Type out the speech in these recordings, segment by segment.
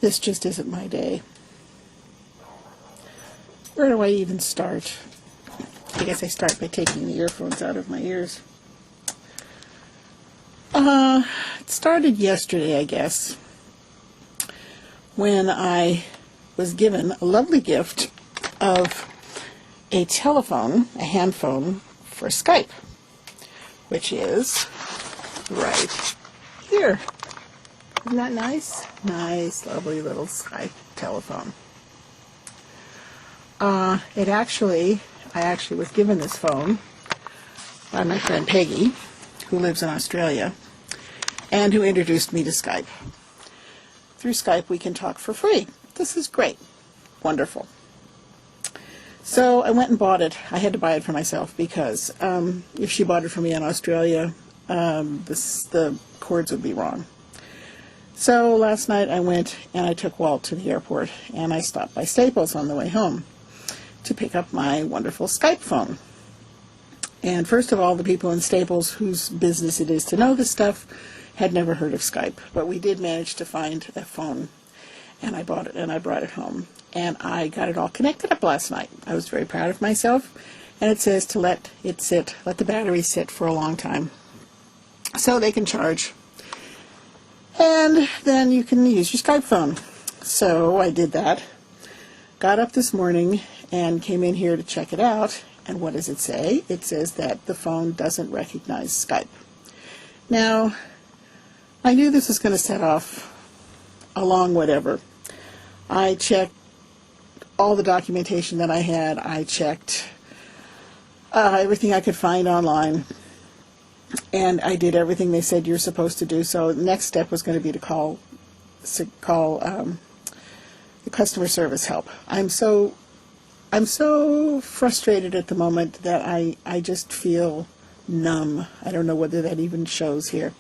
This just isn't my day. Where do I even start? I guess I start by taking the earphones out of my ears. It started yesterday, I guess, when I was given a lovely gift of a telephone, a hand phone for Skype, which is right here. Isn't that nice? Nice, lovely little Skype telephone. I actually was given this phone by my friend Peggy, who lives in Australia, and who introduced me to Skype. Through Skype, we can talk for free. This is great. Wonderful. So I went and bought it. I had to buy it for myself because if she bought it for me in Australia, the cords would be wrong. So last night I went and I took Walt to the airport, and I stopped by Staples on the way home to pick up my wonderful Skype phone. And first of all, the people in Staples, whose business it is to know this stuff, had never heard of Skype. But we did manage to find a phone, and I bought it and I brought it home. And I got it all connected up last night. I was very proud of myself. And it says to let the battery sit for a long time so they can charge. And then you can use your Skype phone. So I did that. Got up this morning and came in here to check it out. And what does it say? It says that the phone doesn't recognize Skype. Now, I knew this was going to set off a long whatever. I checked all the documentation that I had. I checked everything I could find online. And I did everything they said you're supposed to do. So the next step was going to be to call the customer service help. I'm so frustrated at the moment that I just feel numb. I don't know whether that even shows here.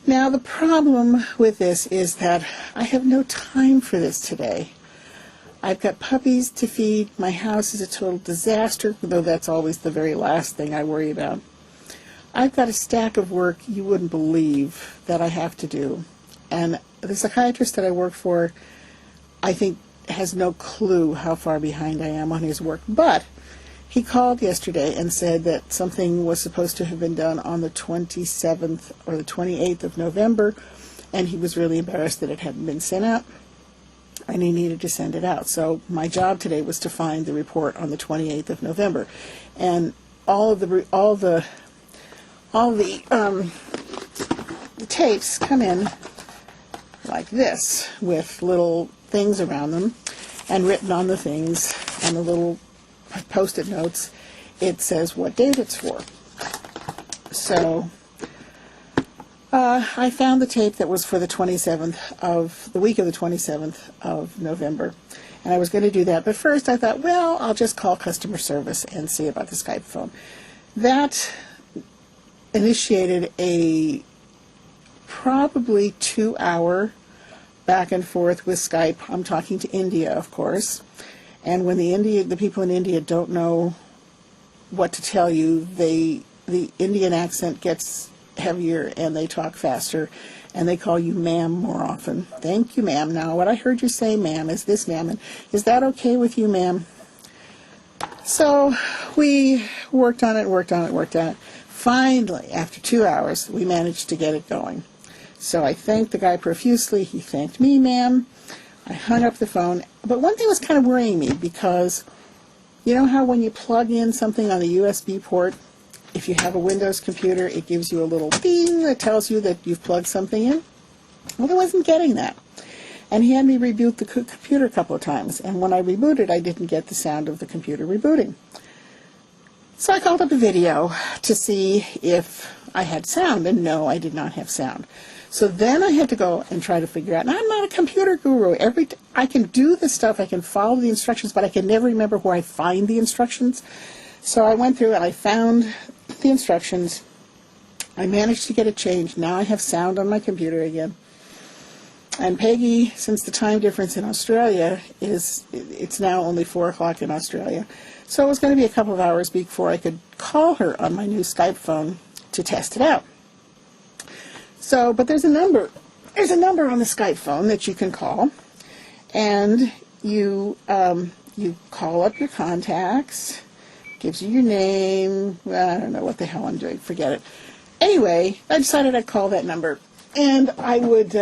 Now, the problem with this is that I have no time for this today. I've got puppies to feed. My house is a total disaster, though that's always the very last thing I worry about. I've got a stack of work you wouldn't believe that I have to do. And the psychiatrist that I work for, I think, has no clue how far behind I am on his work. But he called yesterday and said that something was supposed to have been done on the 27th or the 28th of November, and he was really embarrassed that it hadn't been sent out, and he needed to send it out. So my job today was to find the report on the 28th of November. And all the tapes come in like this, with little things around them, and written on the things, and the little post-it notes, it says what date it's for. So I found the tape that was for the 27th of the week of the 27th of November, and I was going to do that. But first I thought, well, I'll just call customer service and see about the Skype phone. That initiated a probably 2-hour back and forth with Skype. I'm talking to India, of course. And when the people in India don't know what to tell you, the Indian accent gets heavier and they talk faster, and they call you ma'am more often. Thank you, ma'am. Now, what I heard you say, ma'am, is this, ma'am, and is that okay with you, ma'am? So we worked on it. Finally, after 2 hours, we managed to get it going. So I thanked the guy profusely. He thanked me, ma'am. I hung up the phone. But one thing was kind of worrying me, because you know how when you plug in something on the USB port, if you have a Windows computer, it gives you a little ding that tells you that you've plugged something in? Well, I wasn't getting that. And he had me reboot the computer a couple of times. And when I rebooted, I didn't get the sound of the computer rebooting. So I called up a video to see if I had sound, and no, I did not have sound. So then I had to go and try to figure out, and I'm not a computer guru. I can do the stuff, I can follow the instructions, but I can never remember where I find the instructions. So I went through and I found the instructions. I managed to get it changed. Now I have sound on my computer again. And Peggy, since the time difference in Australia it's now only 4 o'clock in Australia, so it was going to be a couple of hours before I could call her on my new Skype phone to test it out. So, but there's a number there's a number on the Skype phone that you can call, and you call up your contacts, gives you your name. Well, I don't know what the hell I'm doing. Forget it. Anyway, I decided I'd call that number, and I would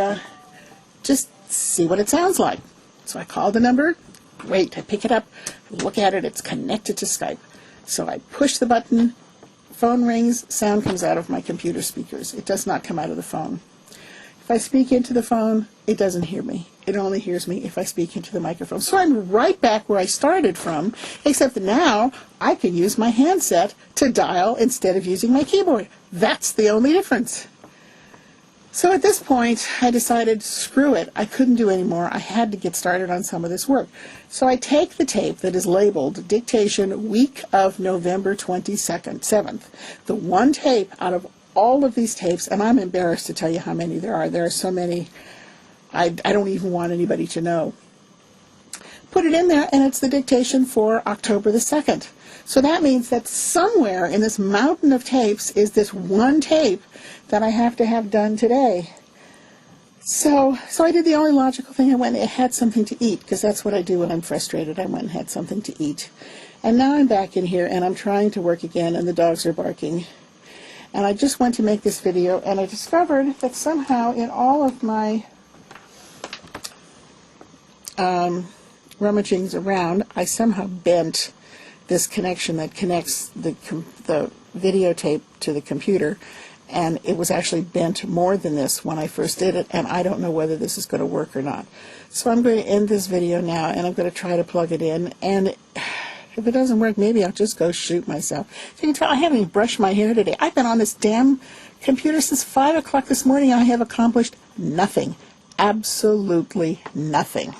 just see what it sounds like. So I called the number. Great. I pick it up, look at it. It's connected to Skype. So I push the button. Phone rings. Sound comes out of my computer speakers. It does not come out of the phone. If I speak into the phone, it doesn't hear me. It only hears me if I speak into the microphone. So I'm right back where I started from, except that now I can use my handset to dial instead of using my keyboard. That's the only difference. So at this point, I decided, screw it. I couldn't do any more. I had to get started on some of this work. So I take the tape that is labeled Dictation Week of November 27th, the one tape out of all of these tapes, and I'm embarrassed to tell you how many there are. There are so many, I don't even want anybody to know. Put it in there, and it's the dictation for October the 2nd. So that means that somewhere in this mountain of tapes is this one tape that I have to have done today. So I did the only logical thing. I went and had something to eat, because that's what I do when I'm frustrated. I went and had something to eat. And now I'm back in here, and I'm trying to work again, and the dogs are barking. And I just went to make this video, and I discovered that somehow in all of my rummagings around, I somehow bent this connection that connects the videotape to the computer, and it was actually bent more than this when I first did it, and I don't know whether this is going to work or not. So I'm going to end this video now, and I'm going to try to plug it in, and if it doesn't work, maybe I'll just go shoot myself. So you can tell I haven't even brushed my hair today. I've been on this damn computer since 5 o'clock this morning, and I have accomplished nothing. Absolutely nothing.